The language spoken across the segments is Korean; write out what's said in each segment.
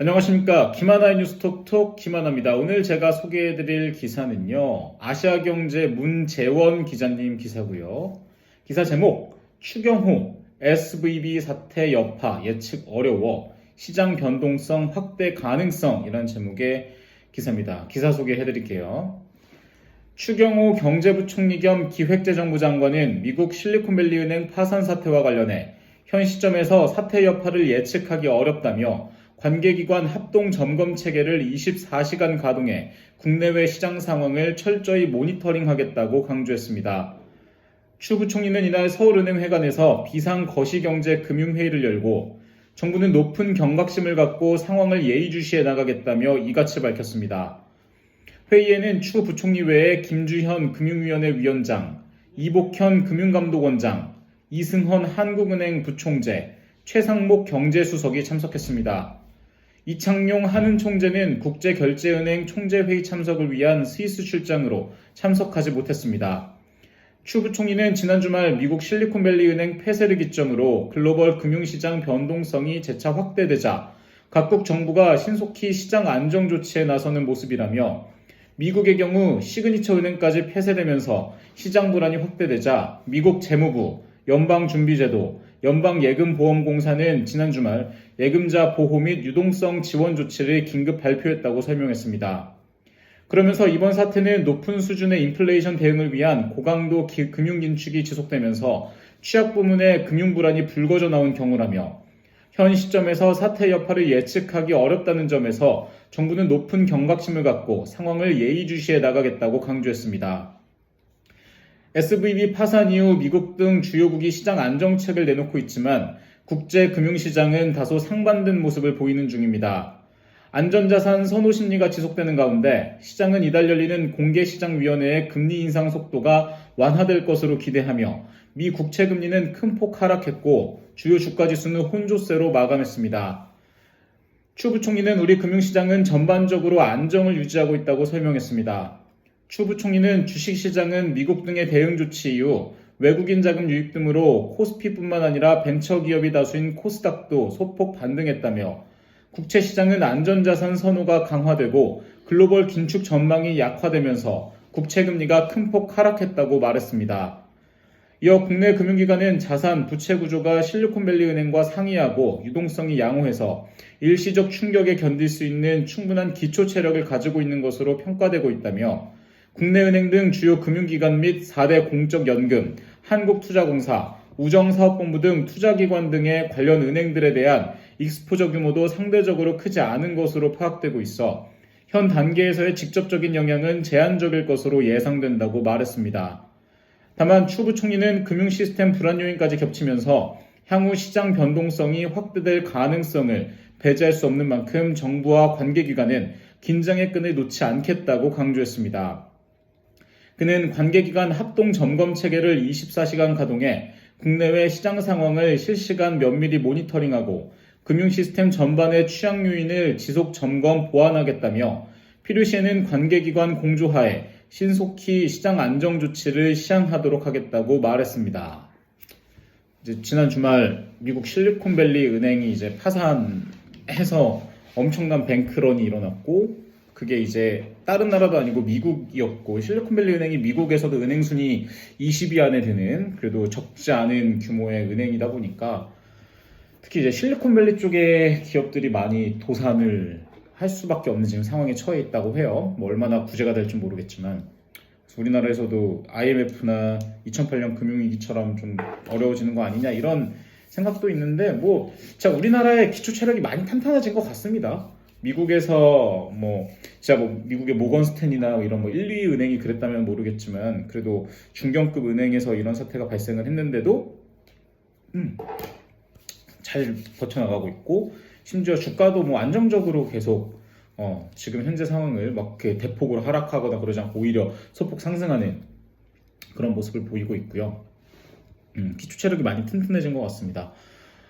안녕하십니까. 김하나의 뉴스톡톡 김하나입니다. 오늘 제가 소개해드릴 기사는요. 아시아경제 문재원 기자님 기사고요. 기사 제목 추경호 SVB 사태 여파 예측 어려워 시장 변동성 확대 가능성이라는 제목의 기사입니다. 기사 소개해드릴게요. 추경호 경제부총리 겸 기획재정부 장관은 미국 실리콘밸리은행 파산 사태와 관련해 현 시점에서 사태 여파를 예측하기 어렵다며 관계기관 합동 점검 체계를 24시간 가동해 국내외 시장 상황을 철저히 모니터링하겠다고 강조했습니다. 추 부총리는 이날 서울은행 회관에서 비상거시경제금융회의를 열고 정부는 높은 경각심을 갖고 상황을 예의주시해 나가겠다며 이같이 밝혔습니다. 회의에는 추 부총리 외에 김주현 금융위원회 위원장, 이복현 금융감독원장, 이승헌 한국은행 부총재, 최상목 경제수석이 참석했습니다. 이창용 한은총재는 국제결제은행 총재회의 참석을 위한 스위스 출장으로 참석하지 못했습니다. 추 부총리는 지난 주말 미국 실리콘밸리은행 폐쇄를 기점으로 글로벌 금융시장 변동성이 재차 확대되자 각국 정부가 신속히 시장 안정 조치에 나서는 모습이라며 미국의 경우 시그니처 은행까지 폐쇄되면서 시장 불안이 확대되자 미국 재무부, 연방준비제도, 연방예금보험공사는 지난 주말 예금자 보호 및 유동성 지원 조치를 긴급 발표했다고 설명했습니다. 그러면서 이번 사태는 높은 수준의 인플레이션 대응을 위한 고강도 금융긴축이 지속되면서 취약 부문의 금융불안이 불거져 나온 경우라며 현 시점에서 사태 여파를 예측하기 어렵다는 점에서 정부는 높은 경각심을 갖고 상황을 예의주시해 나가겠다고 강조했습니다. SVB 파산 이후 미국 등 주요국이 시장 안정책을 내놓고 있지만 국제 금융시장은 다소 상반된 모습을 보이는 중입니다. 안전자산 선호 심리가 지속되는 가운데 시장은 이달 열리는 공개시장위원회의 금리 인상 속도가 완화될 것으로 기대하며 미 국채금리는 큰 폭 하락했고 주요 주가지수는 혼조세로 마감했습니다. 추 부총리는 우리 금융시장은 전반적으로 안정을 유지하고 있다고 설명했습니다. 추 부총리는 주식시장은 미국 등의 대응 조치 이후 외국인 자금 유입 등으로 코스피뿐만 아니라 벤처기업이 다수인 코스닥도 소폭 반등했다며 국채시장은 안전자산 선호가 강화되고 글로벌 긴축 전망이 약화되면서 국채금리가 큰 폭 하락했다고 말했습니다. 이어 국내 금융기관은 자산, 부채 구조가 실리콘밸리은행과 상이하고 유동성이 양호해서 일시적 충격에 견딜 수 있는 충분한 기초 체력을 가지고 있는 것으로 평가되고 있다며 국내 은행 등 주요 금융기관 및 4대 공적연금, 한국투자공사, 우정사업본부 등 투자기관 등의 관련 은행들에 대한 익스포저 규모도 상대적으로 크지 않은 것으로 파악되고 있어 현 단계에서의 직접적인 영향은 제한적일 것으로 예상된다고 말했습니다. 다만 추 부총리는 금융시스템 불안 요인까지 겹치면서 향후 시장 변동성이 확대될 가능성을 배제할 수 없는 만큼 정부와 관계기관은 긴장의 끈을 놓지 않겠다고 강조했습니다. 그는 관계기관 합동 점검 체계를 24시간 가동해 국내외 시장 상황을 실시간 면밀히 모니터링하고 금융시스템 전반의 취약 요인을 지속 점검 보완하겠다며 필요시에는 관계기관 공조하에 신속히 시장 안정 조치를 시행하도록 하겠다고 말했습니다. 이제 지난 주말 미국 실리콘밸리 은행이 이제 파산해서 엄청난 뱅크런이 일어났고 그게 이제 다른 나라도 아니고 미국이었고 실리콘밸리 은행이 미국에서도 은행 순위 20위 안에 드는 그래도 적지 않은 규모의 은행이다 보니까 특히 이제 실리콘밸리 쪽의 기업들이 많이 도산을 할 수밖에 없는 지금 상황에 처해 있다고 해요. 뭐 얼마나 구제가 될지 모르겠지만 우리나라에서도 IMF나 2008년 금융위기처럼 좀 어려워지는 거 아니냐 이런 생각도 있는데 뭐 진짜 우리나라의 기초 체력이 많이 탄탄해진 것 같습니다. 미국에서 진짜 미국의 모건스탠이나 이런 1, 2위 은행이 그랬다면 모르겠지만 그래도 중견급 은행에서 이런 사태가 발생을 했는데도 잘 버텨나가고 있고 심지어 주가도 안정적으로 계속 지금 현재 상황을 막 대폭으로 하락하거나 그러지 않고 오히려 소폭 상승하는 그런 모습을 보이고 있고요. 기초 체력이 많이 튼튼해진 것 같습니다.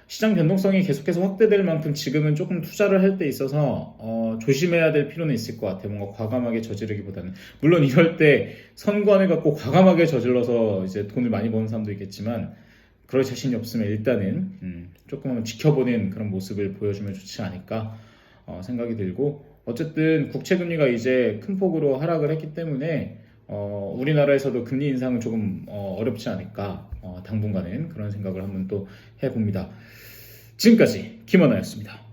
시장 변동성이 계속해서 확대될 만큼 지금은 조금 투자를 할 때 있어서 조심해야 될 필요는 있을 것 같아요. 뭔가 과감하게 저지르기보다는 물론 이럴 때 선관을 갖고 과감하게 저질러서 이제 돈을 많이 버는 사람도 있겠지만 그럴 자신이 없으면 일단은 조금 지켜보는 그런 모습을 보여주면 좋지 않을까 생각이 들고 어쨌든 국채 금리가 이제 큰 폭으로 하락을 했기 때문에 우리나라에서도 금리 인상은 조금 어렵지 않을까 당분간은 그런 생각을 한번 또 해봅니다. 지금까지 김원아였습니다.